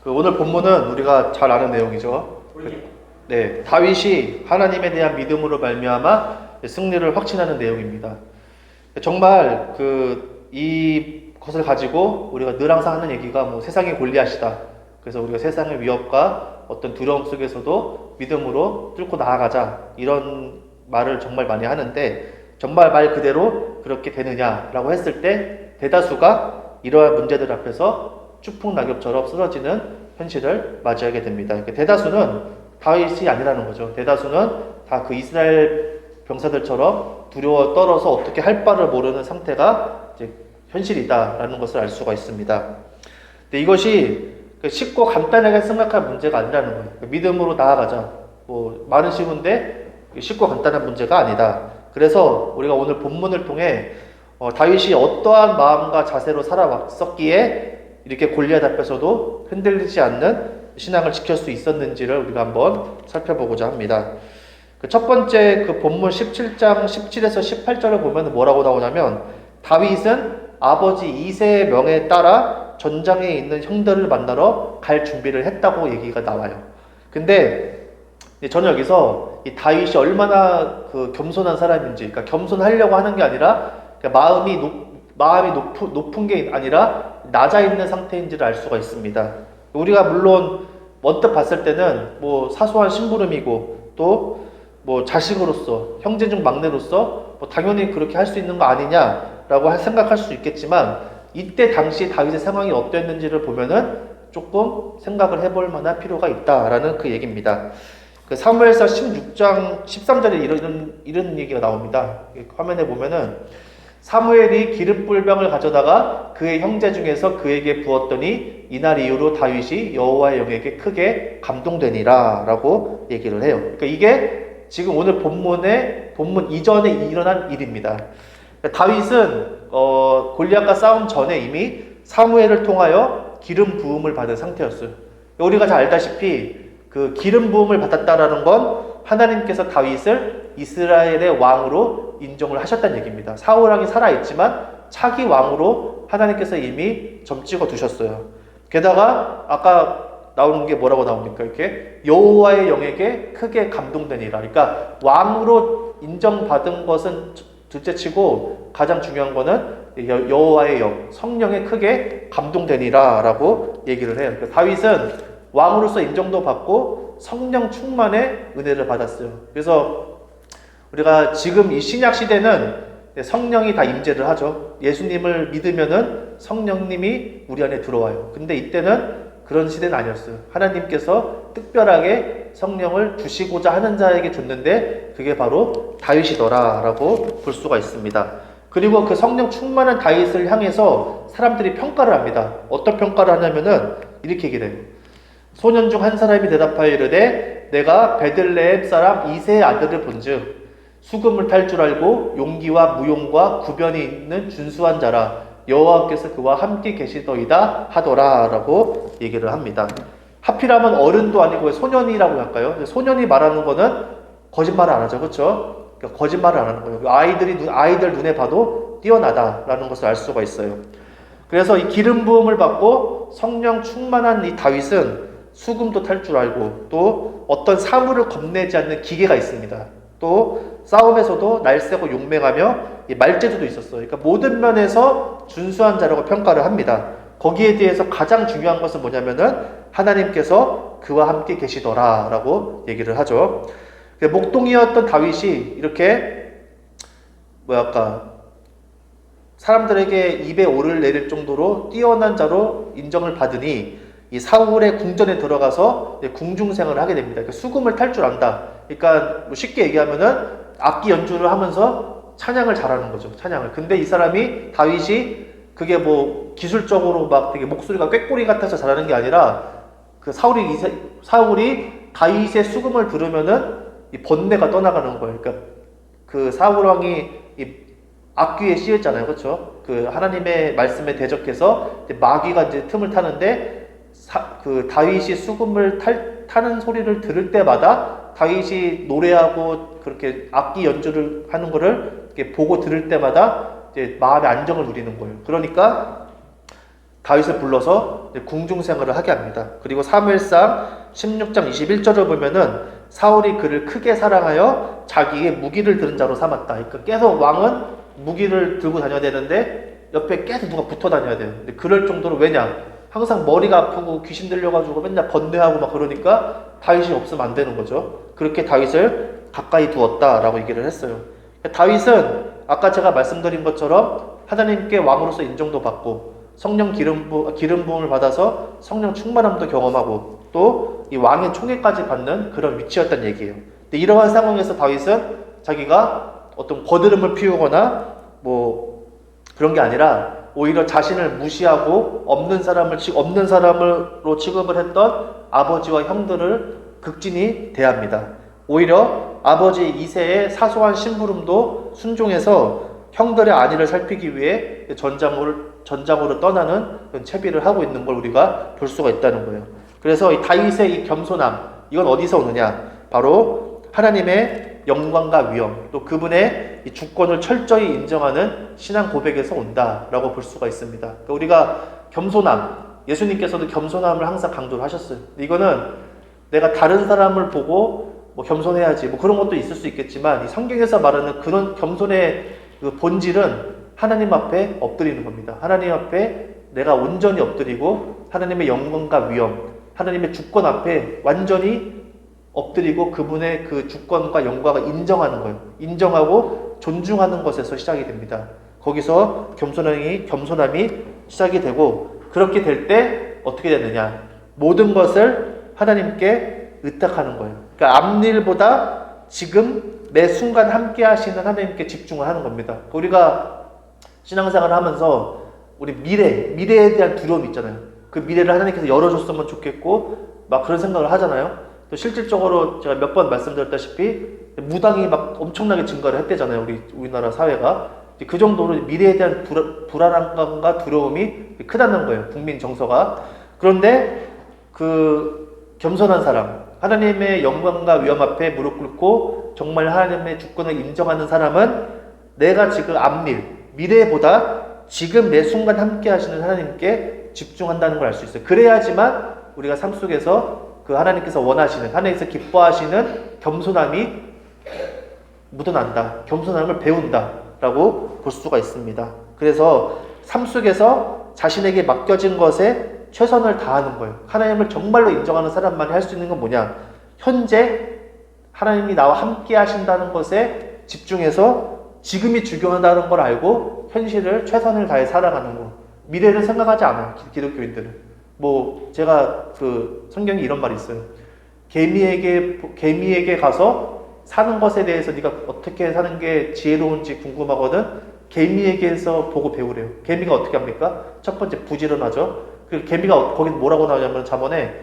오늘 본문은 우리가 잘 아는 내용이죠. 네, 다윗이 하나님에 대한 믿음으로 말미암아 승리를 확신하는 내용입니다. 정말 이 것을 가지고 우리가 늘 항상 하는 얘기가 세상의 골리앗이다. 그래서 우리가 세상의 위협과 어떤 두려움 속에서도 믿음으로 뚫고 나아가자, 이런 말을 정말 많이 하는데, 정말 말 그대로 그렇게 되느냐라고 했을 때 대다수가 이러한 문제들 앞에서 추풍낙엽처럼 쓰러지는 현실을 맞이하게 됩니다. 그러니까 대다수는 다윗이 아니라는 거죠. 대다수는 다 그 이스라엘 병사들처럼 두려워 떨어서 어떻게 할 바를 모르는 상태가 이제 현실이다라는 것을 알 수가 있습니다. 근데 이것이 쉽고 간단하게 생각할 문제가 아니라는 거예요. 믿음으로 나아가자. 말은 쉬운데 쉽고 간단한 문제가 아니다. 그래서 우리가 오늘 본문을 통해 다윗이 어떠한 마음과 자세로 살아왔었기에 이렇게 골리앗 앞에서도 흔들리지 않는 신앙을 지킬 수 있었는지를 우리가 한번 살펴보고자 합니다. 첫 번째 본문 17장 17에서 18절을 보면 뭐라고 나오냐면, 다윗은 아버지 이새의 명에 따라 전장에 있는 형들을 만나러 갈 준비를 했다고 얘기가 나와요. 근데 저는 여기서 이 다윗이 얼마나 겸손한 사람인지, 그러니까 겸손하려고 하는 게 아니라 마음이 높은 게 아니라 낮아 있는 상태인지를 알 수가 있습니다. 우리가 물론 언뜻 봤을 때는 사소한 심부름이고 또 자식으로서, 형제 중 막내로서 당연히 그렇게 할 수 있는 거 아니냐라고 생각할 수 있겠지만, 이때 당시 다윗의 상황이 어땠는지를 보면은 조금 생각을 해볼 만한 필요가 있다라는 그 얘기입니다. 사무엘상 16장 13절에 이런 얘기가 나옵니다. 화면에 보면은, 사무엘이 기름불병을 가져다가 그의 형제 중에서 그에게 부었더니 이날 이후로 다윗이 여호와의 영에게 크게 감동되니라 라고 얘기를 해요. 그러니까 이게 지금 오늘 본문 이전에 일어난 일입니다. 다윗은 골리앗과 싸움 전에 이미 사무엘을 통하여 기름 부음을 받은 상태였어요. 우리가 잘 알다시피 그 기름 부음을 받았다라는 건 하나님께서 다윗을 이스라엘의 왕으로 인정을 하셨다는 얘기입니다. 사울 왕이 살아있지만 차기 왕으로 하나님께서 이미 점찍어 두셨어요. 게다가 아까 나오는 게 뭐라고 나옵니까? 이렇게 여호와의 영에게 크게 감동되니라. 그러니까 왕으로 인정받은 것은 둘째치고 가장 중요한 거는 여호와의 영, 성령에 크게 감동되니라 라고 얘기를 해요. 그러니까 다윗은 왕으로서 인정도 받고 성령 충만의 은혜를 받았어요. 그래서 우리가 지금 이 신약 시대는 성령이 다 임재를 하죠. 예수님을 믿으면은 성령님이 우리 안에 들어와요. 근데 이때는 그런 시대는 아니었어요. 하나님께서 특별하게 성령을 주시고자 하는 자에게 줬는데 그게 바로 다윗이더라라고 볼 수가 있습니다. 그리고 그 성령 충만한 다윗을 향해서 사람들이 평가를 합니다. 어떤 평가를 하냐면은 이렇게 얘기를 해요. 소년 중 한 사람이 대답하여 이르되 내가 베들레헴 사람 이새의 아들을 본즉 수금을 탈 줄 알고 용기와 무용과 구변이 있는 준수한 자라, 여호와께서 그와 함께 계시더이다 하더라 라고 얘기를 합니다. 하필하면 어른도 아니고 소년이라고 할까요? 소년이 말하는 거는 거짓말을 안 하죠. 그렇죠? 그러니까 거짓말을 안 하는 거예요. 아이들 눈에 봐도 뛰어나다라는 것을 알 수가 있어요. 그래서 이 기름 부음을 받고 성령 충만한 이 다윗은 수금도 탈 줄 알고 또 어떤 사물을 겁내지 않는 기계가 있습니다. 또 싸움에서도 날쌔고 용맹하며 말재주도 있었어요. 그러니까 모든 면에서 준수한 자라고 평가를 합니다. 거기에 대해서 가장 중요한 것은 뭐냐면은 하나님께서 그와 함께 계시더라 라고 얘기를 하죠. 목동이었던 다윗이 이렇게 사람들에게 입에 오를 내릴 정도로 뛰어난 자로 인정을 받으니 이 사울의 궁전에 들어가서 궁중생활을 하게 됩니다. 그러니까 수금을 탈 줄 안다. 그러니까 쉽게 얘기하면은 악기 연주를 하면서 찬양을 잘하는 거죠. 찬양을. 근데 이 사람이 다윗이 그게 기술적으로 되게 목소리가 꾀꼬리 같아서 잘하는 게 아니라 사울이 다윗의 수금을 들으면은 이 번뇌가 떠나가는 거예요. 그러니까 그 사울 왕이 이 악귀에 씌였잖아요. 그렇죠? 그 하나님의 말씀에 대적해서 마귀가 이제 틈을 타는데 그 다윗이 수금을 타는 소리를 들을 때마다 다윗이 노래하고 그렇게 악기 연주를 하는 거를 이렇게 보고 들을 때마다 이제 마음의 안정을 누리는 거예요. 그러니까 다윗을 불러서 궁중 생활을 하게 합니다. 그리고 사무엘상 16장 21절을 보면은 사울이 그를 크게 사랑하여 자기의 무기를 들은 자로 삼았다. 그러니까 계속 왕은 무기를 들고 다녀야 되는데 옆에 계속 누가 붙어 다녀야 돼요. 근데 그럴 정도로 왜냐? 항상 머리가 아프고 귀신 들려가지고 맨날 번뇌하고 막 그러니까 다윗이 없으면 안 되는 거죠. 그렇게 다윗을 가까이 두었다라고 얘기를 했어요. 다윗은 아까 제가 말씀드린 것처럼 하나님께 왕으로서 인정도 받고 성령 기름 부음을 받아서 성령 충만함도 경험하고 또 이 왕의 총애까지 받는 그런 위치였단 얘기예요. 근데 이러한 상황에서 다윗은 자기가 어떤 거드름을 피우거나 뭐 그런 게 아니라 오히려 자신을 무시하고 없는 사람으로 취급을 했던 아버지와 형들을 극진히 대합니다. 오히려 아버지 이새의 사소한 심부름도 순종해서 형들의 안위를 살피기 위해 전장으로 떠나는 그런 채비를 하고 있는 걸 우리가 볼 수가 있다는 거예요. 그래서 이 다윗의 이 겸손함, 이건 어디서 오느냐? 바로 하나님의 영광과 위엄, 또 그분의 이 주권을 철저히 인정하는 신앙 고백에서 온다라고 볼 수가 있습니다. 그러니까 우리가 겸손함, 예수님께서도 겸손함을 항상 강조를 하셨어요. 이거는 내가 다른 사람을 보고 뭐 겸손해야지 뭐 그런 것도 있을 수 있겠지만 이 성경에서 말하는 그런 겸손의 그 본질은 하나님 앞에 엎드리는 겁니다. 하나님 앞에 내가 온전히 엎드리고 하나님의 영광과 위엄, 하나님의 주권 앞에 완전히 엎드리고 그분의 그 주권과 영광을 인정하는 거예요. 인정하고 존중하는 것에서 시작이 됩니다. 거기서 겸손함이 시작이 되고 그렇게 될 때 어떻게 되느냐? 모든 것을 하나님께 의탁하는 거예요. 그러니까 앞일보다 지금 매 순간 함께 하시는 하나님께 집중을 하는 겁니다. 우리가 신앙생활을 하면서 우리 미래에 대한 두려움이 있잖아요. 그 미래를 하나님께서 열어줬으면 좋겠고 막 그런 생각을 하잖아요. 또 실질적으로 제가 몇 번 말씀드렸다시피 무당이 막 엄청나게 증가를 했대잖아요. 우리나라 사회가. 그 정도로 미래에 대한 불안감과 두려움이 크다는 거예요. 국민 정서가. 그런데 그 겸손한 사람, 하나님의 영광과 위엄 앞에 무릎 꿇고 정말 하나님의 주권을 인정하는 사람은 내가 지금 미래보다 지금 매 순간 함께 하시는 하나님께 집중한다는 걸 알 수 있어요. 그래야지만 우리가 삶 속에서 그 하나님께서 원하시는, 하나님께서 기뻐하시는 겸손함이 묻어난다. 겸손함을 배운다라고 볼 수가 있습니다. 그래서 삶 속에서 자신에게 맡겨진 것에 최선을 다하는 거예요. 하나님을 정말로 인정하는 사람만이 할 수 있는 건 뭐냐? 현재 하나님이 나와 함께 하신다는 것에 집중해서 지금이 중요하다는 걸 알고 현실을 최선을 다해 살아가는 거. 미래를 생각하지 않아요. 기독교인들은. 뭐 제가 그 성경에 이런 말이 있어요. 개미에게 가서 사는 것에 대해서 네가 어떻게 사는 게 지혜로운지 궁금하거든. 개미에게서 보고 배우래요. 개미가 어떻게 합니까? 첫 번째 부지런하죠. 그 개미가 거기 뭐라고 나오냐면 자본에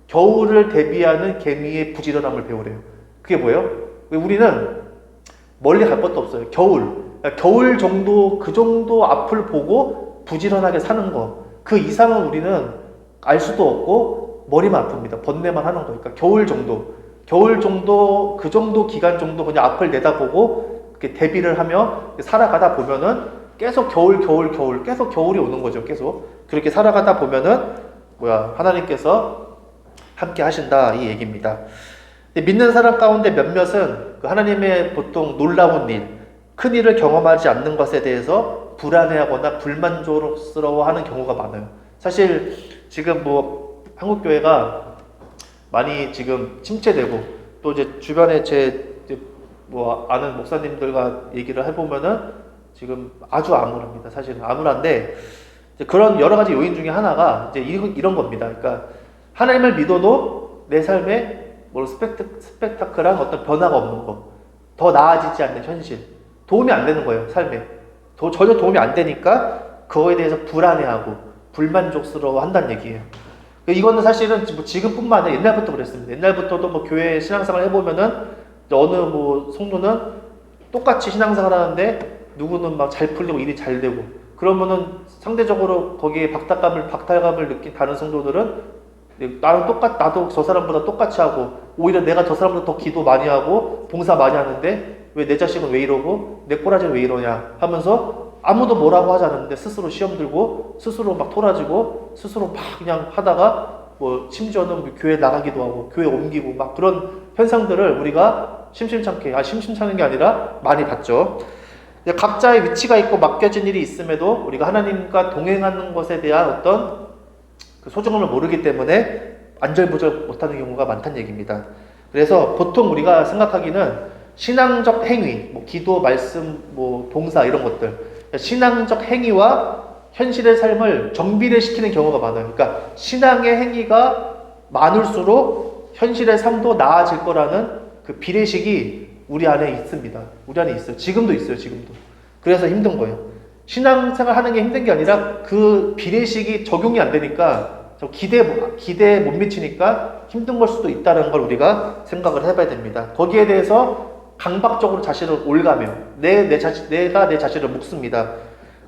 겨울을 대비하는 개미의 부지런함을 배우래요. 그게 뭐예요? 우리는 멀리 갈 것도 없어요. 겨울 정도 그 정도 앞을 보고 부지런하게 사는 거. 그 이상은 우리는 알 수도 없고 머리만 아픕니다. 번뇌만 하는 거니까. 겨울 정도 그 정도 기간 정도 그냥 앞을 내다보고 이렇게 대비를 하며 살아가다 보면은 계속 겨울 계속 겨울이 오는 거죠. 계속 그렇게 살아가다 보면은 하나님께서 함께 하신다 이 얘기입니다. 믿는 사람 가운데 몇몇은 그 하나님의 보통 놀라운 일, 큰 일을 경험하지 않는 것에 대해서 불안해하거나 불만족스러워하는 경우가 많아요. 사실 지금 뭐 한국 교회가 많이 지금 침체되고 또 이제 주변에 뭐 아는 목사님들과 얘기를 해보면은 지금 아주 암울합니다. 사실은 암울한데 그런 여러 가지 요인 중에 하나가 이제 이런 겁니다. 그러니까 하나님을 믿어도 내 삶에 뭐 스펙타클한 어떤 변화가 없는 거, 더 나아지지 않는 현실, 도움이 안 되는 거예요. 삶에 전혀 도움이 안 되니까 그거에 대해서 불안해하고 불만족스러워 한다는 얘기예요. 이거는 사실은 뭐 지금뿐만 아니라 옛날부터 그랬습니다. 옛날부터도 뭐 교회 신앙생활 해보면은 어느 뭐 성도는 똑같이 신앙생활 하는데 누구는 막 잘 풀리고 일이 잘 되고 그러면은 상대적으로 거기에 박탈감을 느낀 다른 성도들은 나도 저 사람보다 똑같이 하고 오히려 내가 저 사람보다 더 기도 많이 하고 봉사 많이 하는데 왜 내 자식은 왜 이러고 내 꼬라지는 왜 이러냐 하면서 아무도 뭐라고 하지 않았는데 스스로 시험 들고 스스로 막 토라지고 스스로 막 그냥 하다가 뭐 심지어는 뭐 교회 나가기도 하고 교회 옮기고 막 그런 현상들을 우리가 심심찮은 게 아니라 많이 봤죠. 각자의 위치가 있고 맡겨진 일이 있음에도 우리가 하나님과 동행하는 것에 대한 어떤 그 소중함을 모르기 때문에 안절부절 못하는 경우가 많다는 얘기입니다. 그래서 보통 우리가 생각하기는 신앙적 행위, 뭐 기도, 말씀, 뭐 봉사 이런 것들, 신앙적 행위와 현실의 삶을 정비례시키는 경우가 많아요. 그러니까 신앙의 행위가 많을수록 현실의 삶도 나아질 거라는 그 비례식이 우리 안에 있습니다. 우리 안에 있어요. 지금도 있어요. 지금도. 그래서 힘든 거예요. 신앙생활 하는 게 힘든 게 아니라 그 비례식이 적용이 안 되니까 기대에 못 미치니까 힘든 걸 수도 있다는 걸 우리가 생각을 해봐야 됩니다. 거기에 대해서 강박적으로 자신을 올가며 내가 내 자신을 묵습니다.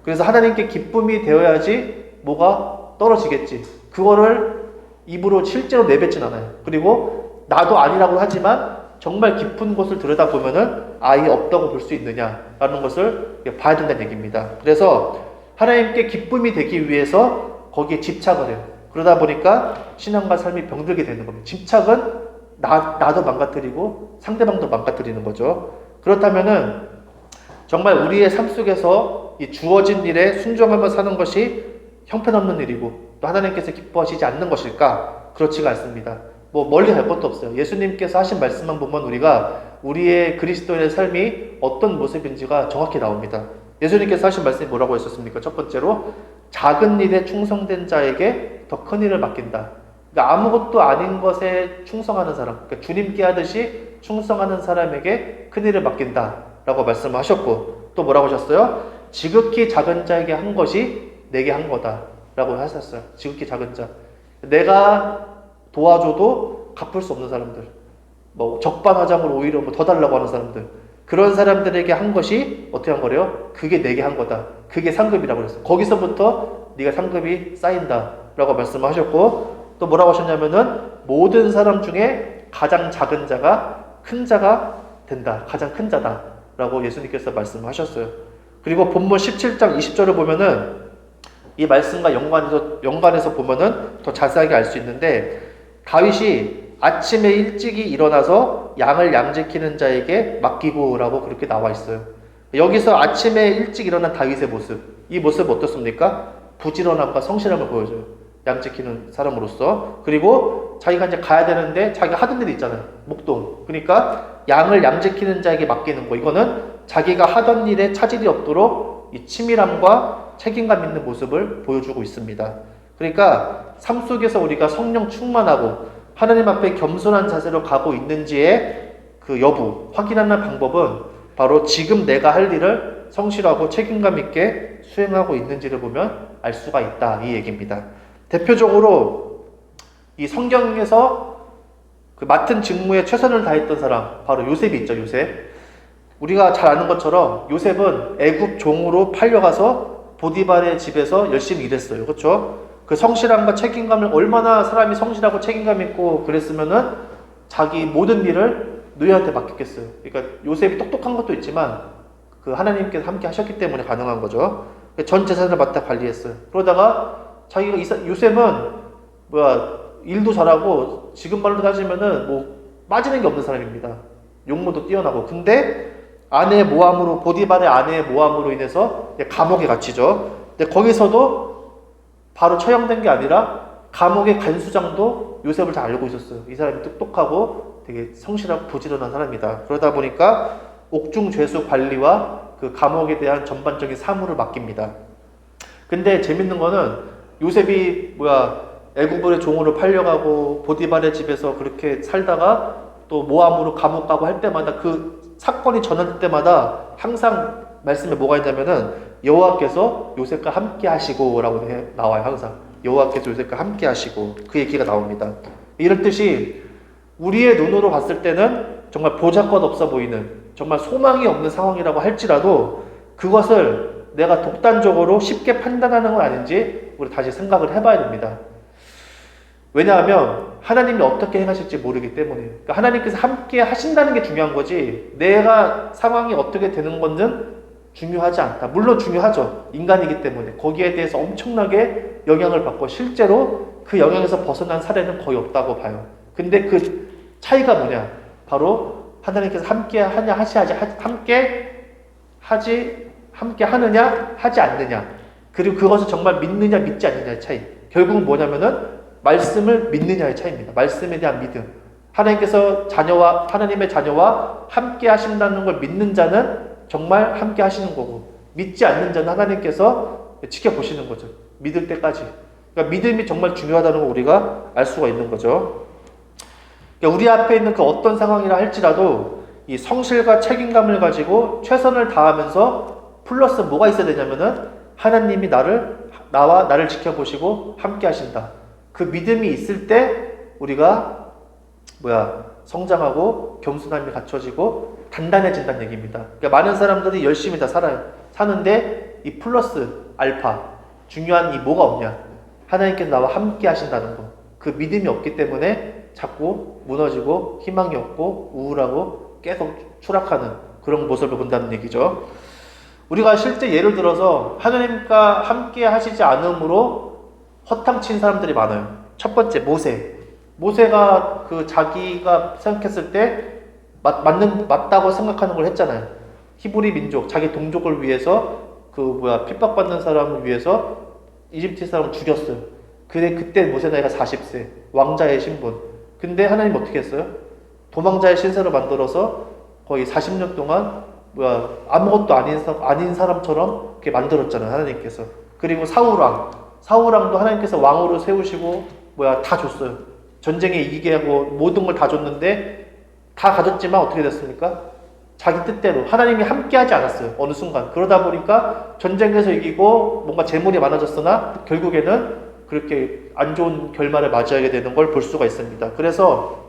그래서 하나님께 기쁨이 되어야지 뭐가 떨어지겠지. 그거를 입으로 실제로 내뱉진 않아요. 그리고 나도 아니라고 하지만 정말 깊은 곳을 들여다보면은 아예 없다고 볼 수 있느냐라는 것을 봐야 된다는 얘기입니다. 그래서 하나님께 기쁨이 되기 위해서 거기에 집착을 해요. 그러다 보니까 신앙과 삶이 병들게 되는 겁니다. 집착은 나도 망가뜨리고 상대방도 망가뜨리는 거죠. 그렇다면은 정말 우리의 삶 속에서 이 주어진 일에 순종하며 사는 것이 형편없는 일이고 또 하나님께서 기뻐하시지 않는 것일까? 그렇지가 않습니다. 뭐 멀리 갈 것도 없어요. 예수님께서 하신 말씀만 보면 우리가 우리의 그리스도인의 삶이 어떤 모습인지가 정확히 나옵니다. 예수님께서 하신 말씀이 뭐라고 했었습니까? 첫 번째로 작은 일에 충성된 자에게 더 큰 일을 맡긴다. 그러니까 아무것도 아닌 것에 충성하는 사람, 그러니까 주님께 하듯이 충성하는 사람에게 큰 일을 맡긴다라고 말씀하셨고 또 뭐라고 하셨어요? 지극히 작은 자에게 한 것이 내게 한 거다라고 하셨어요. 지극히 작은 자. 내가 도와줘도 갚을 수 없는 사람들, 뭐 적반하장으로 오히려 뭐 더 달라고 하는 사람들, 그런 사람들에게 한 것이 어떻게 한 거래요? 그게 내게 한 거다. 그게 상급이라고 그랬어요. 거기서부터 네가 상급이 쌓인다라고 말씀하셨고 또 뭐라고 하셨냐면은 모든 사람 중에 가장 작은 자가 큰 자가 된다. 가장 큰 자다라고 예수님께서 말씀하셨어요. 그리고 본문 17장 20절을 보면은 이 말씀과 연관해서 보면은 더 자세하게 알 수 있는데 다윗이 아침에 일찍이 일어나서 양을 양지키는 자에게 맡기고라고 그렇게 나와 있어요. 여기서 아침에 일찍 일어난 다윗의 모습, 이 모습 어떻습니까? 부지런함과 성실함을 보여줘요. 양 지키는 사람으로서. 그리고 자기가 이제 가야 되는데 자기가 하던 일이 있잖아요. 목동. 그러니까 양을 양 지키는 자에게 맡기는 거. 이거는 자기가 하던 일에 차질이 없도록 이 치밀함과 책임감 있는 모습을 보여주고 있습니다. 그러니까 삶 속에서 우리가 성령 충만하고 하나님 앞에 겸손한 자세로 가고 있는지의 그 여부 확인하는 방법은 바로 지금 내가 할 일을 성실하고 책임감 있게 수행하고 있는지를 보면 알 수가 있다, 이 얘기입니다. 대표적으로 이 성경에서 그 맡은 직무에 최선을 다했던 사람, 바로 요셉이 있죠. 요셉. 우리가 잘 아는 것처럼 요셉은 애굽 종으로 팔려가서 보디발의 집에서 열심히 일했어요. 그렇죠? 그 성실함과 책임감을, 얼마나 사람이 성실하고 책임감 있고 그랬으면은 자기 모든 일을 누이한테 맡겼겠어요. 그러니까 요셉이 똑똑한 것도 있지만 그 하나님께서 함께 하셨기 때문에 가능한 거죠. 전 재산을 맡아 관리했어요. 그러다가 자기가 요셉은 일도 잘하고 지금 말로 따지면은 뭐 빠지는 게 없는 사람입니다. 용모도 뛰어나고. 근데 아내의 모함으로, 보디발의 아내의 모함으로 인해서 감옥에 갇히죠. 근데 거기서도 바로 처형된 게 아니라 감옥의 간수장도 요셉을 잘 알고 있었어요. 이 사람이 똑똑하고 되게 성실하고 부지런한 사람이다. 그러다 보니까 옥중 죄수 관리와 그 감옥에 대한 전반적인 사무를 맡깁니다. 근데 재밌는 거는 요셉이 애굽의 종으로 팔려가고 보디발의 집에서 그렇게 살다가 또 모함으로 감옥 가고 할 때마다 그 사건이 전할 때마다 항상 말씀에 뭐가 있냐면은 여호와께서 요셉과 함께 하시고라고 나와요. 항상 여호와께서 요셉과 함께 하시고 그 얘기가 나옵니다. 이럴 뜻이 우리의 눈으로 봤을 때는 정말 보잘것없어 보이는, 정말 소망이 없는 상황이라고 할지라도 그것을 내가 독단적으로 쉽게 판단하는 건 아닌지 우리 다시 생각을 해봐야 됩니다. 왜냐하면 하나님이 어떻게 행하실지 모르기 때문에. 그러니까 하나님께서 함께 하신다는 게 중요한 거지 내가 상황이 어떻게 되는 건는 중요하지 않다. 물론 중요하죠. 인간이기 때문에 거기에 대해서 엄청나게 영향을 받고 실제로 그 영향에서 벗어난 사례는 거의 없다고 봐요. 근데 그 차이가 뭐냐? 바로 하나님께서 함께 하냐 함께 하느냐 하지 않느냐, 그리고 그것을 정말 믿느냐 믿지 않느냐의 차이. 결국은 뭐냐면은 말씀을 믿느냐의 차이입니다. 말씀에 대한 믿음. 하나님의 자녀와 함께 하신다는 걸 믿는 자는 정말 함께 하시는 거고, 믿지 않는 자는 하나님께서 지켜보시는 거죠. 믿을 때까지. 그러니까 믿음이 정말 중요하다는 걸 우리가 알 수가 있는 거죠. 그러니까 우리 앞에 있는 그 어떤 상황이라 할지라도 이 성실과 책임감을 가지고 최선을 다하면서 플러스 뭐가 있어야 되냐면은 하나님이 나를 지켜보시고 함께 하신다. 그 믿음이 있을 때 우리가 성장하고 겸손함이 갖춰지고 단단해진다는 얘기입니다. 그러니까 많은 사람들이 열심히 다 사는데 이 플러스 알파 중요한 이 뭐가 없냐? 하나님께서 나와 함께 하신다는 거. 그 믿음이 없기 때문에 자꾸 무너지고 희망이 없고 우울하고 계속 추락하는 그런 모습을 본다는 얘기죠. 우리가 실제 예를 들어서 하나님과 함께 하시지 않음으로 허탕친 사람들이 많아요. 첫 번째 모세가 그 자기가 생각했을 때 맞다고 생각하는 걸 했잖아요. 히브리 민족, 자기 동족을 위해서 핍박받는 사람을 위해서 이집트 사람을 죽였어요. 그때 모세 나이가 40세, 왕자의 신분. 근데 하나님 어떻게 했어요? 도망자의 신세로 만들어서 거의 40년 동안 아무것도 아닌 사람처럼 이렇게 만들었잖아요, 하나님께서. 그리고 사울왕도 하나님께서 왕으로 세우시고 다 줬어요. 전쟁에 이기게 하고 모든 걸 다 줬는데 다 가졌지만 어떻게 됐습니까? 자기 뜻대로 하나님이 함께하지 않았어요. 어느 순간. 그러다 보니까 전쟁에서 이기고 뭔가 재물이 많아졌으나 결국에는 그렇게 안 좋은 결말을 맞이하게 되는 걸 볼 수가 있습니다. 그래서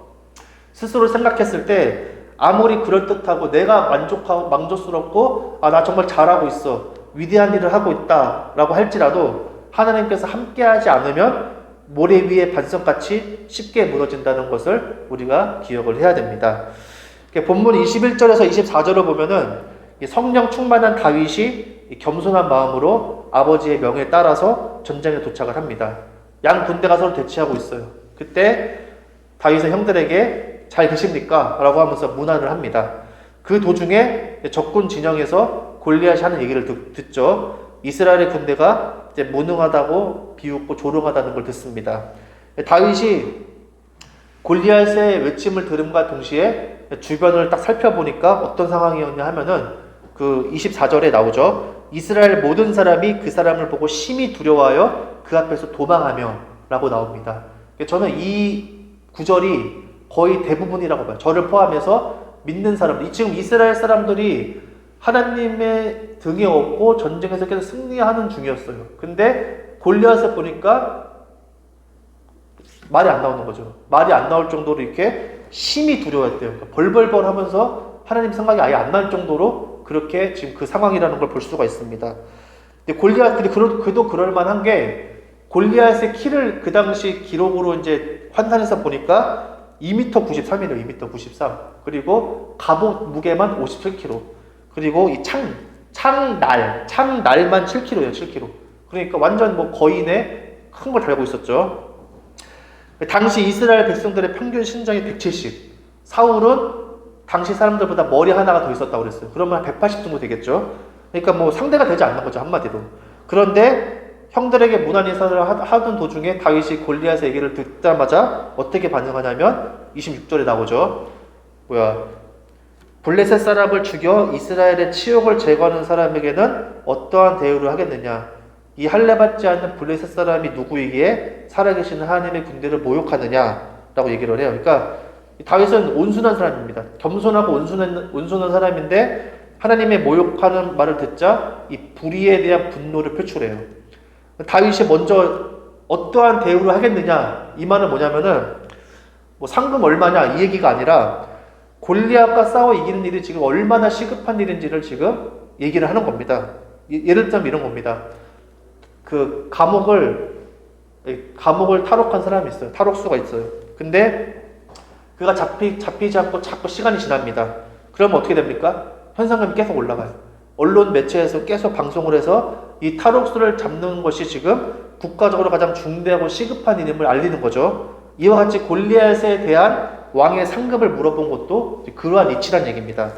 스스로 생각했을 때 아무리 그럴듯하고 내가 만족스럽고 나 정말 잘하고 있어, 위대한 일을 하고 있다라고 할지라도 하나님께서 함께하지 않으면 모래 위에 반석같이 쉽게 무너진다는 것을 우리가 기억을 해야 됩니다. 본문 21절에서 24절을 보면은 성령 충만한 다윗이 겸손한 마음으로 아버지의 명에 따라서 전쟁에 도착을 합니다. 양 군대가 서로 대치하고 있어요. 그때 다윗은 형들에게 잘 계십니까? 라고 하면서 문안을 합니다. 그 도중에 적군 진영에서 골리앗이 하는 얘기를 듣죠. 이스라엘의 군대가 이제 무능하다고 비웃고 조롱하다는 걸 듣습니다. 다윗이 골리앗의 외침을 들음과 동시에 주변을 딱 살펴보니까 어떤 상황이었냐 하면은 그 24절에 나오죠. 이스라엘 모든 사람이 그 사람을 보고 심히 두려워하여 그 앞에서 도망하며 라고 나옵니다. 저는 이 구절이 거의 대부분이라고 봐요. 저를 포함해서 믿는 사람들, 지금 이스라엘 사람들이 하나님의 등에 업고 전쟁에서 계속 승리하는 중이었어요. 근데 골리앗을 보니까 말이 안 나오는 거죠. 말이 안 나올 정도로 이렇게 심히 두려워했대요. 그러니까 벌벌벌 하면서 하나님 생각이 아예 안 날 정도로 그렇게 지금 그 상황이라는 걸 볼 수가 있습니다. 근데 그도 그럴 만한 게 골리앗의 키를 그 당시 기록으로 이제 환산해서 보니까 2m 93이래요. 2m 93. 그리고 갑옷 무게만 57kg. 그리고 이 창날만 7kg예요. 7kg. 그러니까 완전 거인의 큰 걸 달고 있었죠. 당시 이스라엘 백성들의 평균 신장이 170. 사울은 당시 사람들보다 머리 하나가 더 있었다고 그랬어요. 그러면 180 정도 되겠죠. 그러니까 상대가 되지 않는 거죠, 한마디로. 그런데 형들에게 문안 인사를 하던 도중에 다윗이 골리앗의 얘기를 듣자마자 어떻게 반응하냐면 26절에 나오죠. 블레셋 사람을 죽여 이스라엘의 치욕을 제거하는 사람에게는 어떠한 대우를 하겠느냐? 이 할례받지 않는 블레셋 사람이 누구이기에 살아계시는 하나님의 군대를 모욕하느냐라고 얘기를 해요. 그러니까 다윗은 온순한 사람입니다. 겸손하고 온순한 사람인데 하나님의 모욕하는 말을 듣자 이 불의에 대한 분노를 표출해요. 다윗이 먼저 어떠한 대우를 하겠느냐, 이 말은 뭐냐면은 상금 얼마냐 이 얘기가 아니라 골리앗과 싸워 이기는 일이 지금 얼마나 시급한 일인지를 지금 얘기를 하는 겁니다. 예를 들면 이런 겁니다. 그 감옥을 탈옥한 사람이 있어요. 탈옥수가 있어요. 근데 그가 잡히지 않고 자꾸 시간이 지납니다. 그러면 어떻게 됩니까? 현상금이 계속 올라가요. 언론 매체에서 계속 방송을 해서 이 탈옥수를 잡는 것이 지금 국가적으로 가장 중대하고 시급한 일임을 알리는 거죠. 이와 같이 골리앗에 대한 왕의 상급을 물어본 것도 그러한 이치란 얘기입니다.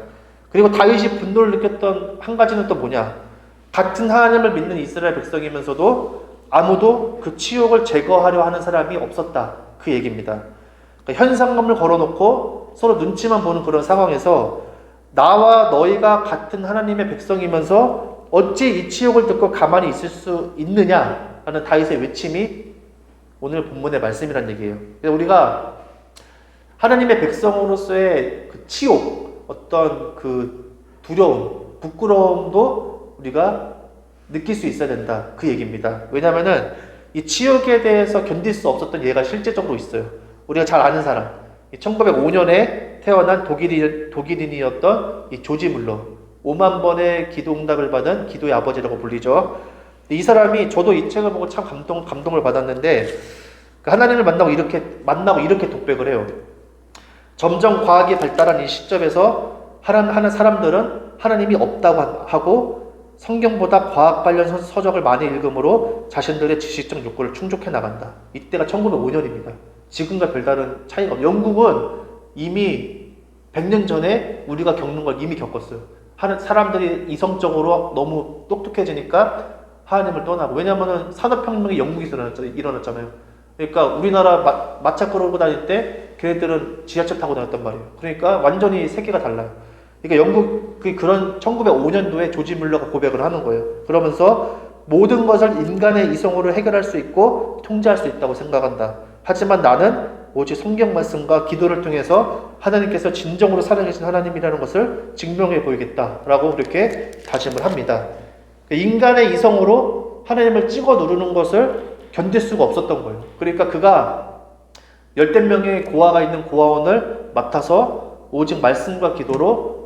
그리고 다윗이 분노를 느꼈던 한 가지는 또 뭐냐? 같은 하나님을 믿는 이스라엘 백성이면서도 아무도 그 치욕을 제거하려 하는 사람이 없었다. 그 얘기입니다. 그러니까 현상금을 걸어놓고 서로 눈치만 보는 그런 상황에서 나와 너희가 같은 하나님의 백성이면서 어찌 이 치욕을 듣고 가만히 있을 수 있느냐 하는 다윗의 외침이 오늘 본문의 말씀이란 얘기예요. 그래서 우리가 하나님의 백성으로서의 그 치욕, 어떤 그 두려움, 부끄러움도 우리가 느낄 수 있어야 된다. 그 얘기입니다. 왜냐하면은 이 치욕에 대해서 견딜 수 없었던 예가 실제적으로 있어요. 우리가 잘 아는 사람, 1905년에 태어난 독일인이었던 이 조지 물러, 5만 번의 기도 응답을 받은 기도의 아버지라고 불리죠. 이 사람이, 저도 이 책을 보고 참 감동을 받았는데, 하나님을 만나고 이렇게 독백을 해요. 점점 과학이 발달한 이 시점에서 하는 사람들은 하나님이 없다고 하고 성경보다 과학 관련 서적을 많이 읽음으로 자신들의 지식적 욕구를 충족해 나간다. 이때가 1905년입니다. 지금과 별다른 차이가 없어요. 영국은 이미 100년 전에 우리가 겪는 걸 이미 겪었어요. 사람들이 이성적으로 너무 똑똑해지니까 하나님을 떠나고, 왜냐하면 산업혁명이 영국에서 일어났잖아요. 그러니까 우리나라 마차 끌고 다닐 때 걔네들은 지하철 타고 다녔단 말이에요. 그러니까 완전히 세계가 달라요. 그러니까 영국 그런 1905년도에 조지 물러가 고백을 하는 거예요. 그러면서 모든 것을 인간의 이성으로 해결할 수 있고 통제할 수 있다고 생각한다. 하지만 나는 오직 성경 말씀과 기도를 통해서 하나님께서 진정으로 살아계신 하나님이라는 것을 증명해 보이겠다라고 그렇게 다짐을 합니다. 인간의 이성으로 하나님을 찍어 누르는 것을 견딜 수가 없었던 거예요. 그러니까 그가 열댓 명의 고아가 있는 고아원을 맡아서 오직 말씀과 기도로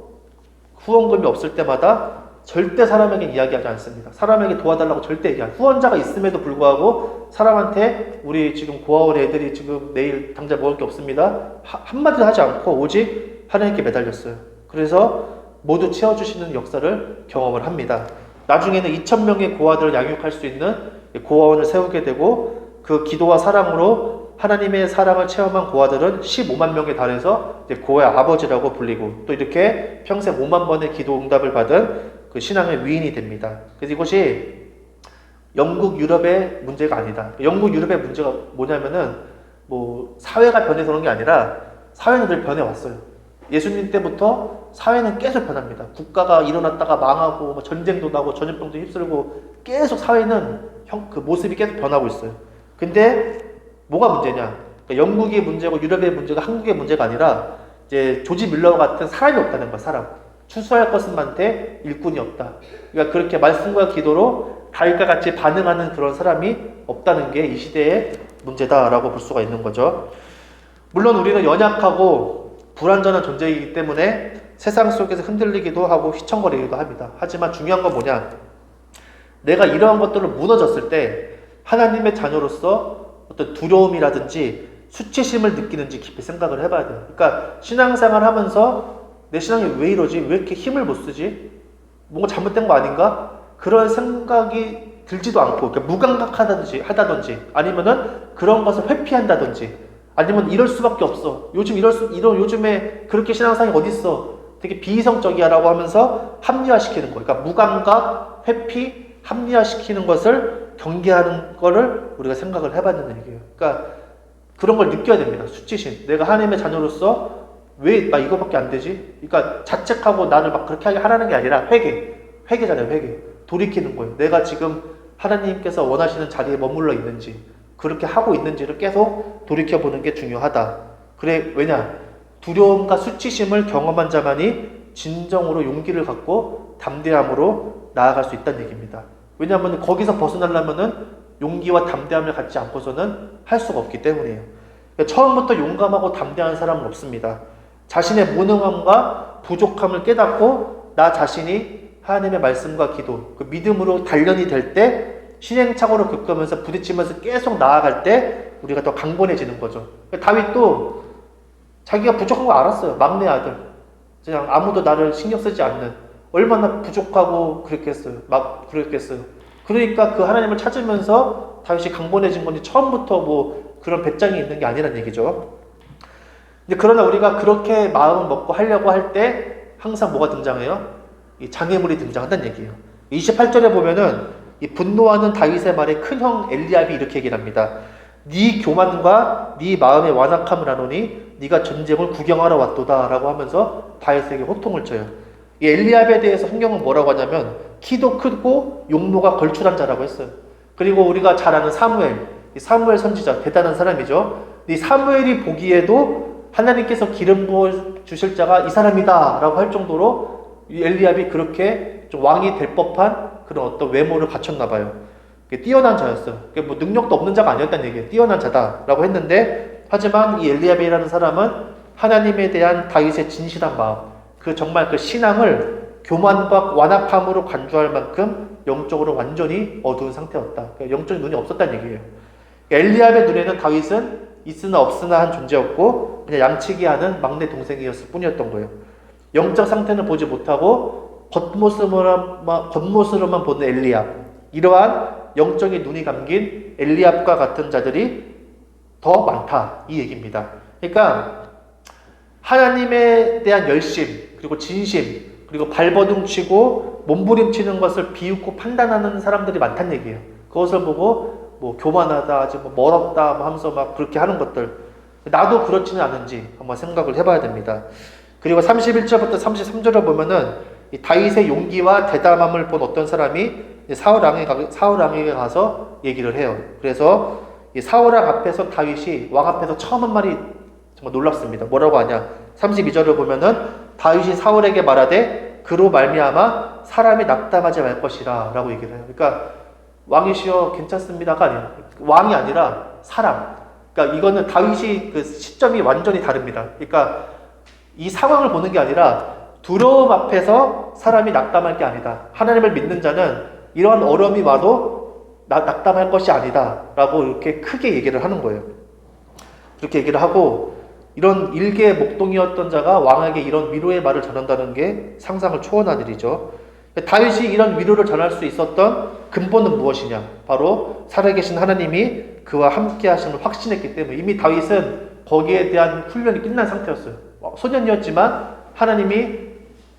후원금이 없을 때마다 절대 사람에게 이야기하지 않습니다. 사람에게 도와달라고 절대 얘기하지. 후원자가 있음에도 불구하고 사람한테 우리 지금 고아원 애들이 지금 내일 당장 먹을 게 없습니다. 한마디도 하지 않고 오직 하나님께 매달렸어요. 그래서 모두 채워주시는 역사를 경험을 합니다. 나중에는 2,000명의 고아들을 양육할 수 있는 고아원을 세우게 되고, 그 기도와 사랑으로 하나님의 사랑을 체험한 고아들은 15만 명에 달해서 이제 고아의 아버지라고 불리고, 또 이렇게 평생 5만 번의 기도 응답을 받은 그 신앙의 위인이 됩니다. 그래서 이것이 영국 유럽의 문제가 아니다. 영국 유럽의 문제가 뭐냐면은 사회가 변해서 그런 게 아니라 사회는 늘 변해왔어요. 예수님 때부터 사회는 계속 변합니다. 국가가 일어났다가 망하고 전쟁도 나고 전염병도 휩쓸고 계속 사회는 그 모습이 계속 변하고 있어요. 근데 뭐가 문제냐? 그러니까 영국의 문제고 유럽의 문제가 한국의 문제가 아니라 이제 조지 밀러 같은 사람이 없다는 거야. 사람. 추수할 것은 많되 일꾼이 없다. 그러니까 그렇게 말씀과 기도로 다윗과 같이 반응하는 그런 사람이 없다는 게 이 시대의 문제다라고 볼 수가 있는 거죠. 물론 우리는 연약하고 불완전한 존재이기 때문에 세상 속에서 흔들리기도 하고 휘청거리기도 합니다. 하지만 중요한 건 뭐냐? 내가 이러한 것들을 무너졌을 때 하나님의 자녀로서 어떤 두려움이라든지 수치심을 느끼는지 깊이 생각을 해봐야 돼요. 그러니까 신앙생활 하면서 내 신앙이 왜 이러지? 왜 이렇게 힘을 못 쓰지? 뭔가 잘못된 거 아닌가? 그런 생각이 들지도 않고, 그러니까 무감각하다든지 아니면은 그런 것을 회피한다든지, 아니면 이럴 수밖에 없어. 요즘에 그렇게 신앙생활이 어딨어. 되게 비이성적이야 라고 하면서 합리화시키는 거예요. 그러니까 무감각, 회피, 합리화시키는 것을 경계하는 거를 우리가 생각을 해봐야 된다는 얘기예요. 그러니까 그런 걸 느껴야 됩니다. 수치심. 내가 하나님의 자녀로서 왜 나 이거밖에 안 되지? 그러니까 자책하고 나를 막 그렇게 하라는 게 아니라 회개잖아요. 회개. 돌이키는 거예요. 내가 지금 하나님께서 원하시는 자리에 머물러 있는지, 그렇게 하고 있는지를 계속 돌이켜보는 게 중요하다. 그래, 왜냐? 두려움과 수치심을 경험한 자만이 진정으로 용기를 갖고 담대함으로 나아갈 수 있다는 얘기입니다. 왜냐하면 거기서 벗어나려면은 용기와 담대함을 갖지 않고서는 할 수가 없기 때문이에요. 그러니까 처음부터 용감하고 담대한 사람은 없습니다. 자신의 무능함과 부족함을 깨닫고 나 자신이 하나님의 말씀과 기도, 그 믿음으로 단련이 될 때, 신행착오를 겪으면서 부딪히면서 계속 나아갈 때 우리가 더 강건해지는 거죠. 다윗도 자기가 부족한 거 알았어요. 막내 아들. 그냥 아무도 나를 신경 쓰지 않는, 얼마나 부족하고 그랬겠어요. 막 그랬겠어요. 그러니까 그 하나님을 찾으면서 다윗이 강건해진 건지 처음부터 뭐 그런 배짱이 있는 게 아니란 얘기죠. 근데 그러나 우리가 그렇게 마음을 먹고 하려고 할 때 항상 뭐가 등장해요? 이 장애물이 등장한다는 얘기예요. 28절에 보면은 이 분노하는 다윗의 말에 큰형 엘리압이 이렇게 얘기를 합니다. 네 교만과 네 마음의 완악함을 아노니 네가 전쟁을 구경하러 왔도다 라고 하면서 다윗에게 호통을 쳐요. 이 엘리압에 대해서 성경은 뭐라고 하냐면 키도 크고 용모가 걸출한 자라고 했어요. 그리고 우리가 잘 아는 사무엘, 이 사무엘 선지자 대단한 사람이죠. 이 사무엘이 보기에도 하나님께서 기름 부어 주실 자가 이 사람이다 라고 할 정도로 이 엘리압이 그렇게 좀 왕이 될 법한 그런 어떤 외모를 갖췄나 봐요. 뛰어난 자였어요. 뭐 능력도 없는 자가 아니었다는 얘기예요. 뛰어난 자다라고 했는데, 하지만 이 엘리압이라는 사람은 하나님에 대한 다윗의 진실한 마음, 그 정말 그 신앙을 교만과 완악함으로 간주할 만큼 영적으로 완전히 어두운 상태였다. 영적인 눈이 없었다는 얘기예요. 엘리압의 눈에는 다윗은 있으나 없으나 한 존재였고 그냥 양치기 하는 막내 동생이었을 뿐이었던 거예요. 영적 상태는 보지 못하고 겉모습으로만 보는 엘리압, 이러한 영적인 눈이 감긴 엘리압과 같은 자들이 더 많다, 이 얘기입니다. 그러니까 하나님에 대한 열심, 그리고 진심, 그리고 발버둥 치고 몸부림치는 것을 비웃고 판단하는 사람들이 많다는 얘기예요. 그것을 보고 뭐 교만하다, 아직 뭐 멀었다 하면서 막 그렇게 하는 것들, 나도 그렇지는 않은지 한번 생각을 해봐야 됩니다. 그리고 31절부터 33절을 보면은 이 다윗의 용기와 대담함을 본 어떤 사람이 사울 왕에게 가서 얘기를 해요. 그래서 이 사울왕 앞에서 다윗이 왕 앞에서 처음 한 말이 정말 놀랍습니다. 뭐라고 하냐? 32절을 보면은 다윗이 사울에게 말하되 그로 말미암아 사람이 낙담하지 말 것이라 라고 얘기를 해요. 그러니까 왕이시여 괜찮습니다가 아니에요. 왕이 아니라 사람. 그러니까 이거는 다윗이 그 시점이 완전히 다릅니다. 그러니까 이 상황을 보는 게 아니라 두려움 앞에서 사람이 낙담할 게 아니다. 하나님을 믿는 자는 이러한 어려움이 와도 낙담할 것이 아니다 라고 이렇게 크게 얘기를 하는 거예요. 그렇게 얘기를 하고, 이런 일개의 목동이었던 자가 왕에게 이런 위로의 말을 전한다는 게 상상을 초월한 일이죠. 다윗이 이런 위로를 전할 수 있었던 근본은 무엇이냐? 바로 살아계신 하나님이 그와 함께 하심을 확신했기 때문에, 이미 다윗은 거기에 대한 훈련이 끝난 상태였어요. 소년이었지만 하나님이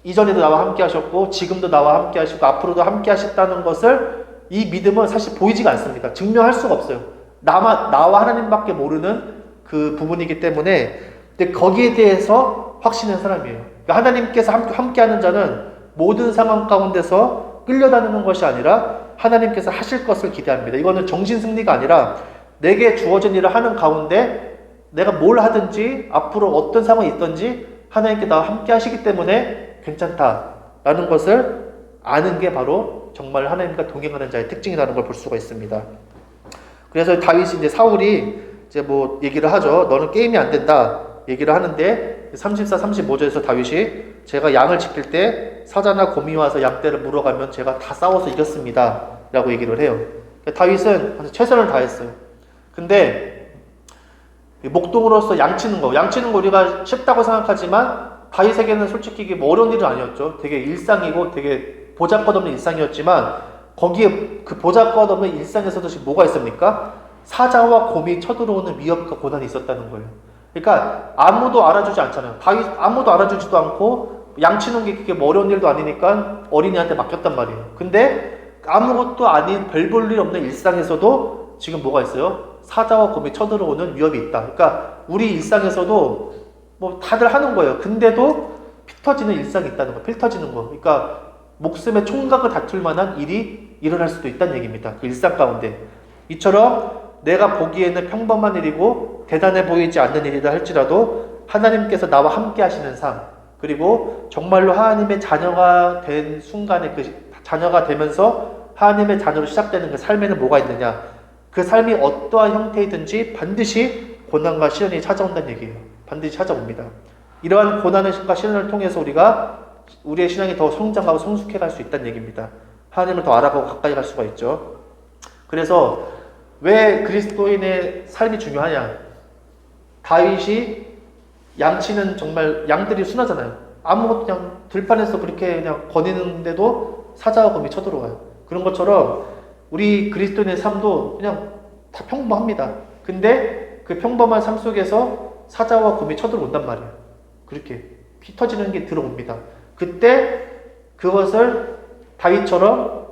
이전에도 나와 함께 하셨고 지금도 나와 함께 하시고 앞으로도 함께 하셨다는 것을, 이 믿음은 사실 보이지가 않습니다. 증명할 수가 없어요. 나와 하나님밖에 모르는 그 부분이기 때문에. 근데 거기에 대해서 확신한 사람이에요. 그러니까 하나님께서 함께 하는 자는 모든 상황 가운데서 끌려다니는 것이 아니라 하나님께서 하실 것을 기대합니다. 이거는 정신 승리가 아니라 내게 주어진 일을 하는 가운데 내가 뭘 하든지 앞으로 어떤 상황이 있든지 하나님께 나와 함께 하시기 때문에 괜찮다라는 것을 아는 게 바로 정말 하나님과 동행하는 자의 특징이라는 걸 볼 수가 있습니다. 그래서 다윗이 이제 사울이 이제 뭐 얘기를 하죠. 너는 게임이 안 된다 얘기를 하는데 34, 35절에서 다윗이 제가 양을 지킬 때 사자나 곰이 와서 양떼를 물어가면 제가 다 싸워서 이겼습니다 라고 얘기를 해요. 다윗은 최선을 다했어요. 근데 목동으로서 양치는 거 우리가 쉽다고 생각하지만 다윗에게는 솔직히 이게 뭐 어려운 일은 아니었죠. 되게 일상이고 되게 보잘것없는 일상이었지만 거기에 그 보잘것없는 일상에서도 지금 뭐가 있습니까? 사자와 곰이 쳐들어오는 위협과 고난이 있었다는 거예요. 그러니까 아무도 알아주지 않잖아요. 다윗 아무도 알아주지도 않고 양치는 게 그게 뭐 어려운 일도 아니니까 어린이한테 맡겼단 말이에요. 근데 아무것도 아닌 별 볼 일 없는 일상에서도 지금 뭐가 있어요? 사자와 곰이 쳐들어오는 위협이 있다. 그러니까 우리 일상에서도 뭐 다들 하는 거예요. 근데도 피 터지는 일상이 있다는 거, 필 터지는 거. 그러니까 목숨의 총각을 다툴 만한 일이 일어날 수도 있다는 얘기입니다. 그 일상 가운데. 이처럼 내가 보기에는 평범한 일이고 대단해 보이지 않는 일이라 할지라도 하나님께서 나와 함께 하시는 삶, 그리고 정말로 하나님의 자녀가 된 순간에 그 자녀가 되면서 하나님의 자녀로 시작되는 그 삶에는 뭐가 있느냐? 그 삶이 어떠한 형태이든지 반드시 고난과 시련이 찾아온다는 얘기예요. 반드시 찾아옵니다. 이러한 고난과 시련을 통해서 우리의 신앙이 더 성장하고 성숙해 갈 수 있다는 얘기입니다. 하나님을 더 알아가고 가까이 갈 수가 있죠. 그래서 왜 그리스도인의 삶이 중요하냐? 다윗이 양치는 정말 양들이 순하잖아요. 아무것도 그냥 들판에서 그렇게 그냥 거니는데도 사자와 곰이 쳐들어와요. 그런 것처럼 우리 그리스도인의 삶도 그냥 다 평범합니다. 근데 그 평범한 삶 속에서 사자와 곰이 쳐들어온단 말이에요. 그렇게 피 터지는 게 들어옵니다. 그때 그것을 다윗처럼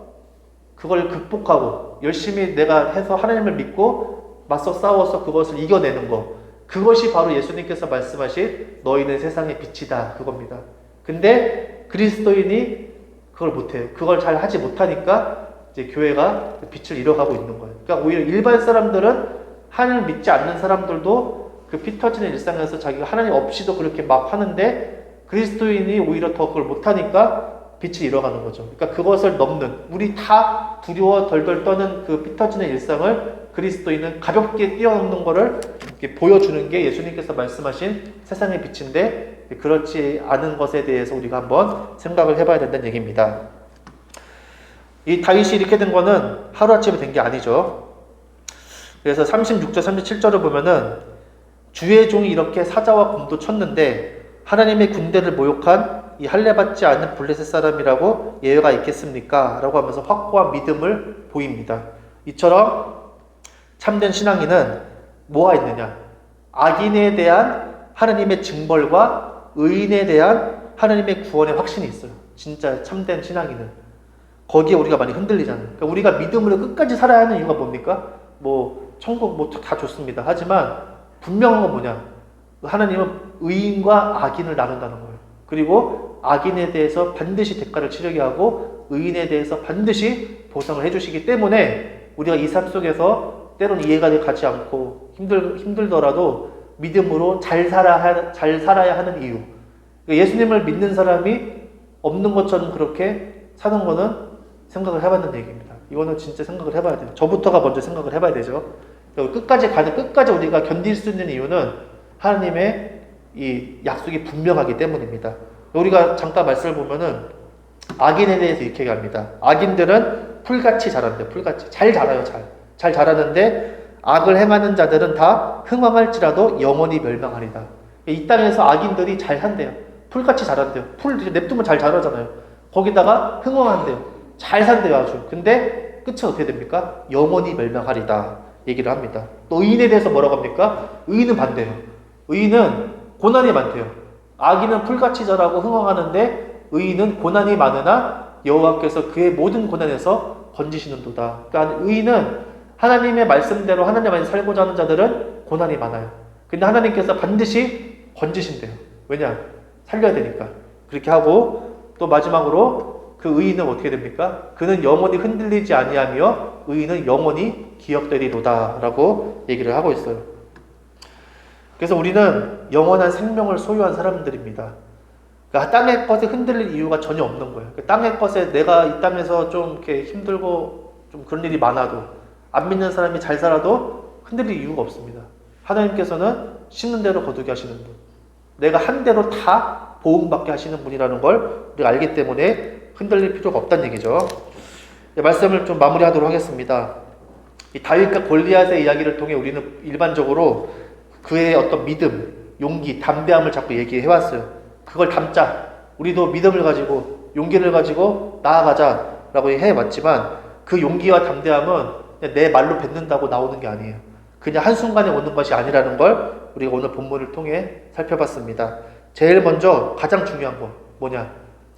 그걸 극복하고 열심히 내가 해서 하나님을 믿고 맞서 싸워서 그것을 이겨내는 거, 그것이 바로 예수님께서 말씀하신 너희는 세상의 빛이다, 그겁니다. 근데 그리스도인이 그걸 못해요. 그걸 잘 하지 못하니까 이제 교회가 빛을 잃어가고 있는 거예요. 그러니까 오히려 일반 사람들은 하나님을 믿지 않는 사람들도 그 피 터지는 일상에서 자기가 하나님 없이도 그렇게 막 하는데 그리스도인이 오히려 더 그걸 못하니까 빛을 잃어가는 거죠. 그러니까 그것을 넘는, 우리 다 두려워 덜덜 떠는 그 피 터지는 일상을 그리스도인은 가볍게 뛰어넘는 거를 이렇게 보여주는 게 예수님께서 말씀하신 세상의 빛인데, 그렇지 않은 것에 대해서 우리가 한번 생각을 해봐야 된다는 얘기입니다. 이 다윗이 이렇게 된 거는 하루아침에 된 게 아니죠. 그래서 36절, 37절을 보면은 주의 종이 이렇게 사자와 곰도 쳤는데 하나님의 군대를 모욕한 이 할례받지 않은 블레셋 사람이라고 예외가 있겠습니까? 라고 하면서 확고한 믿음을 보입니다. 이처럼 참된 신앙인은 뭐가 있느냐? 악인에 대한 하나님의 징벌과 의인에 대한 하나님의 구원의 확신이 있어요. 진짜 참된 신앙인은. 거기에 우리가 많이 흔들리잖아요. 그러니까 우리가 믿음으로 끝까지 살아야 하는 이유가 뭡니까? 천국 다 좋습니다. 하지만 분명한 건 뭐냐? 하나님은 의인과 악인을 나눈다는 거예요. 그리고 악인에 대해서 반드시 대가를 치르게 하고 의인에 대해서 반드시 보상을 해주시기 때문에 우리가 이 삶 속에서 때로는 이해가 가지 않고 힘들더라도 믿음으로 잘 살아야 하는 이유. 예수님을 믿는 사람이 없는 것처럼 그렇게 사는 거는 생각을 해봐야 되는 얘기입니다. 이거는 진짜 생각을 해봐야 돼요. 저부터가 먼저 생각을 해봐야 되죠. 끝까지 우리가 견딜 수 있는 이유는 하나님의 이 약속이 분명하기 때문입니다. 우리가 잠깐 말씀을 보면은 악인에 대해서 이렇게 얘기합니다. 악인들은 풀같이 자란대요. 풀같이. 잘 자라요. 잘 자라는데 악을 행하는 자들은 다 흥왕할지라도 영원히 멸망하리다. 이 땅에서 악인들이 잘 산대요. 풀같이 자란대요. 풀 냅두면 잘 자라잖아요. 거기다가 흥왕한대요. 잘 산대요, 아주. 근데 끝은 어떻게 됩니까? 영원히 멸망하리다 얘기를 합니다. 또 의인에 대해서 뭐라고 합니까? 의인은 반대예요. 의인은 고난이 많대요. 악인은 풀같이 자라고 흥왕하는데 의인은 고난이 많으나 여호와께서 그의 모든 고난에서 건지시는도다. 그러니까 의인은 하나님의 말씀대로 하나님 안에 살고자 하는 자들은 고난이 많아요. 근데 하나님께서 반드시 건지신대요. 왜냐? 살려야 되니까. 그렇게 하고 또 마지막으로 그 의인은 어떻게 됩니까? 그는 영원히 흔들리지 아니하며 의인은 영원히 기억되리로다 라고 얘기를 하고 있어요. 그래서 우리는 영원한 생명을 소유한 사람들입니다. 그러니까 땅의 것에 흔들릴 이유가 전혀 없는 거예요. 땅의 것에 내가 이 땅에서 좀 이렇게 힘들고 좀 그런 일이 많아도 안 믿는 사람이 잘 살아도 흔들릴 이유가 없습니다. 하나님께서는 심는 대로 거두게 하시는 분, 내가 한 대로 다 보응받게 하시는 분이라는 걸 우리가 알기 때문에 흔들릴 필요가 없다는 얘기죠. 말씀을 좀 마무리하도록 하겠습니다. 이 다윗과 골리앗의 이야기를 통해 우리는 일반적으로 그의 어떤 믿음, 용기, 담대함을 자꾸 얘기해왔어요. 그걸 담자. 우리도 믿음을 가지고 용기를 가지고 나아가자라고 해왔지만 그 용기와 담대함은 그냥 내 말로 뱉는다고 나오는 게 아니에요. 그냥 한순간에 오는 것이 아니라는 걸 우리가 오늘 본문을 통해 살펴봤습니다. 제일 먼저 가장 중요한 거 뭐냐?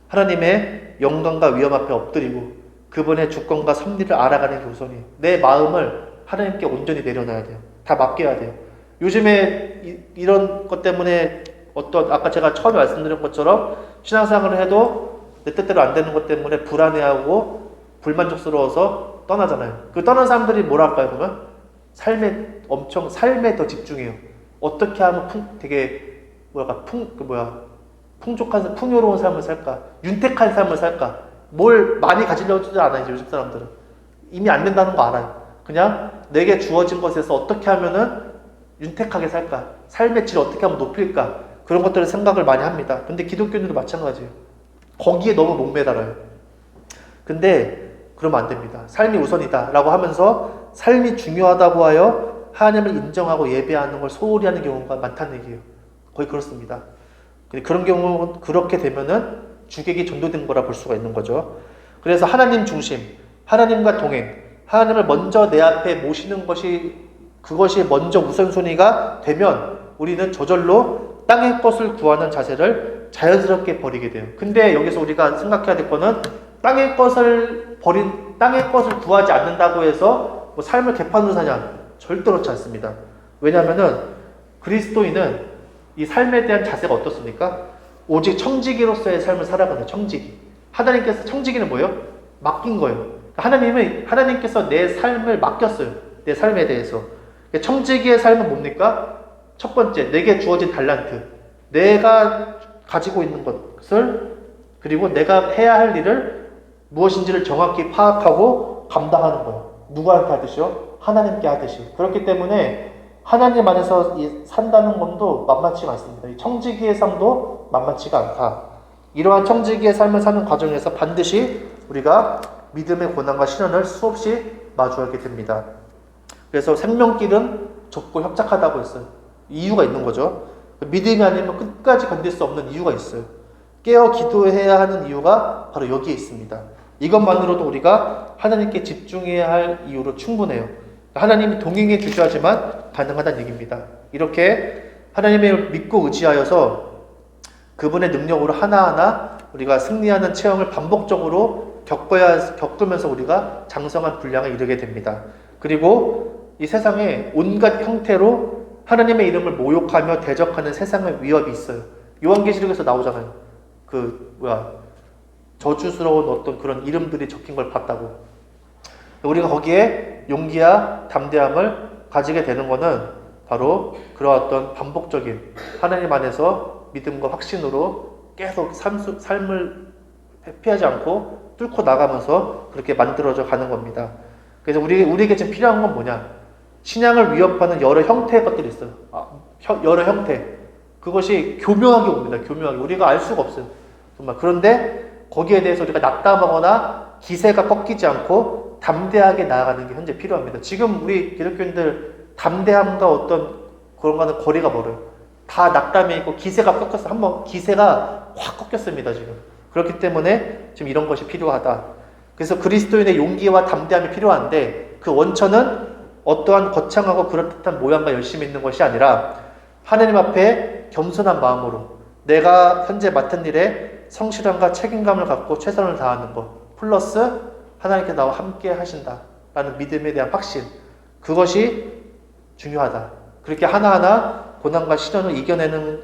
하나님의 영광과 위엄 앞에 엎드리고 그분의 주권과 섭리를 알아가는 게 우선이에요. 내 마음을 하나님께 온전히 내려놔야 돼요. 다 맡겨야 돼요. 요즘에 이런 것 때문에 아까 제가 처음에 말씀드린 것처럼 신앙생활을 해도 내 뜻대로 안 되는 것 때문에 불안해하고 불만족스러워서 떠나잖아요. 그 떠난 사람들이 뭐라 할까요, 그러면? 삶에 더 집중해요. 어떻게 하면 풍족한, 풍요로운 삶을 살까? 윤택한 삶을 살까? 뭘 많이 가지려고 않아요, 요즘 사람들은. 이미 안 된다는 거 알아요. 그냥 내게 주어진 것에서 어떻게 하면은 윤택하게 살까? 삶의 질을 어떻게 하면 높일까? 그런 것들을 생각을 많이 합니다. 근데 기독교인들도 마찬가지예요. 거기에 너무 목매달아요. 근데 그러면 안 됩니다. 삶이 우선이다 라고 하면서 삶이 중요하다고 하여 하나님을 인정하고 예배하는 걸 소홀히 하는 경우가 많다는 얘기예요. 거의 그렇습니다. 근데 그런 경우 그렇게 되면은 주객이 전도된 거라 볼 수가 있는 거죠. 그래서 하나님 중심, 하나님과 동행, 하나님을 먼저 내 앞에 모시는 그것이 먼저 우선순위가 되면 우리는 저절로 땅의 것을 구하는 자세를 자연스럽게 버리게 돼요. 근데 여기서 우리가 생각해야 될 거는 땅의 것을 구하지 않는다고 해서 뭐 삶을 개판으로 사냐? 절대 그렇지 않습니다. 왜냐하면은 그리스도인은 이 삶에 대한 자세가 어떻습니까? 오직 청지기로서의 삶을 살아가는 청지기. 하나님께서 청지기는 뭐예요? 맡긴 거예요. 하나님께서 내 삶을 맡겼어요. 내 삶에 대해서. 청지기의 삶은 뭡니까? 첫 번째, 내게 주어진 달란트. 내가 가지고 있는 것을, 그리고 내가 해야 할 일을 무엇인지를 정확히 파악하고 감당하는 거예요. 누구한테 하듯이요? 하나님께 하듯이. 그렇기 때문에 하나님 안에서 산다는 것도 만만치가 않습니다. 이 청지기의 삶도 만만치가 않다. 이러한 청지기의 삶을 사는 과정에서 반드시 우리가 믿음의 고난과 시련을 수없이 마주하게 됩니다. 그래서 생명길은 좁고 협착하다고 했어요. 이유가 있는 거죠. 믿음이 아니면 끝까지 견딜 수 없는 이유가 있어요. 깨어 기도해야 하는 이유가 바로 여기에 있습니다. 이것만으로도 우리가 하나님께 집중해야 할 이유로 충분해요. 하나님이 동행해 주셔야지만 가능하다는 얘기입니다. 이렇게 하나님을 믿고 의지하여서 그분의 능력으로 하나하나 우리가 승리하는 체험을 반복적으로 겪으면서 우리가 장성한 분량을 이루게 됩니다. 그리고 이 세상에 온갖 형태로 하나님의 이름을 모욕하며 대적하는 세상의 위협이 있어요. 요한계시록에서 나오잖아요. 저주스러운 어떤 그런 이름들이 적힌 걸 봤다고. 우리가 거기에 용기와 담대함을 가지게 되는 것은 바로 그런 어떤 반복적인 하나님 안에서 믿음과 확신으로 계속 삶을 회피하지 않고 뚫고 나가면서 그렇게 만들어져 가는 겁니다. 그래서 우리에게 지금 필요한 건 뭐냐? 신앙을 위협하는 여러 형태의 것들이 있어요. 여러 형태. 그것이 교묘하게 옵니다. 교묘하게. 우리가 알 수가 없어요. 정말. 그런데 거기에 대해서 우리가 낙담하거나 기세가 꺾이지 않고 담대하게 나아가는 게 현재 필요합니다. 지금 우리 기독교인들 담대함과 어떤 그런 거는 거리가 멀어요. 다 낙담해 있고 기세가 꺾였어요. 한번 기세가 확 꺾였습니다. 지금. 그렇기 때문에 지금 이런 것이 필요하다. 그래서 그리스도인의 용기와 담대함이 필요한데 그 원천은 어떠한 거창하고 그럴듯한 모양과 열심이 있는 것이 아니라 하나님 앞에 겸손한 마음으로 내가 현재 맡은 일에 성실함과 책임감을 갖고 최선을 다하는 것 플러스 하나님께 나와 함께 하신다라는 믿음에 대한 확신, 그것이 중요하다. 그렇게 하나하나 고난과 시련을 이겨내는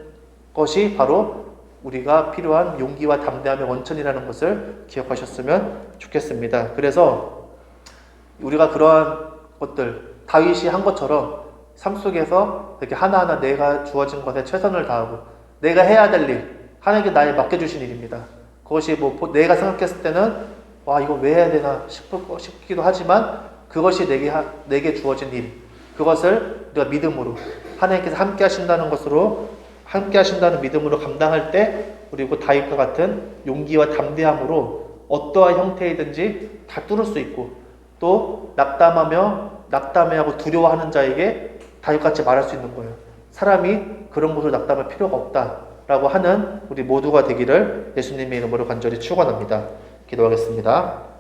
것이 바로 우리가 필요한 용기와 담대함의 원천이라는 것을 기억하셨으면 좋겠습니다. 그래서 우리가 그러한 것들, 다윗이 한 것처럼 삶 속에서 이렇게 하나하나 내가 주어진 것에 최선을 다하고 내가 해야 될 일, 하나님께 나에 맡겨주신 일입니다. 그것이 내가 생각했을 때는 이거 왜 해야 되나 싶기도 하지만 그것이 내게 주어진 일, 그것을 우리가 믿음으로 하나님께서 함께 하신다는 것으로 함께 하신다는 믿음으로 감당할 때 그리고 다윗과 같은 용기와 담대함으로 어떠한 형태이든지 다 뚫을 수 있고 또 낙담해하고 두려워하는 자에게 다윗같이 말할 수 있는 거예요. 사람이 그런 것으로 낙담할 필요가 없다라고 하는 우리 모두가 되기를 예수님의 이름으로 간절히 축원합니다. 기도하겠습니다.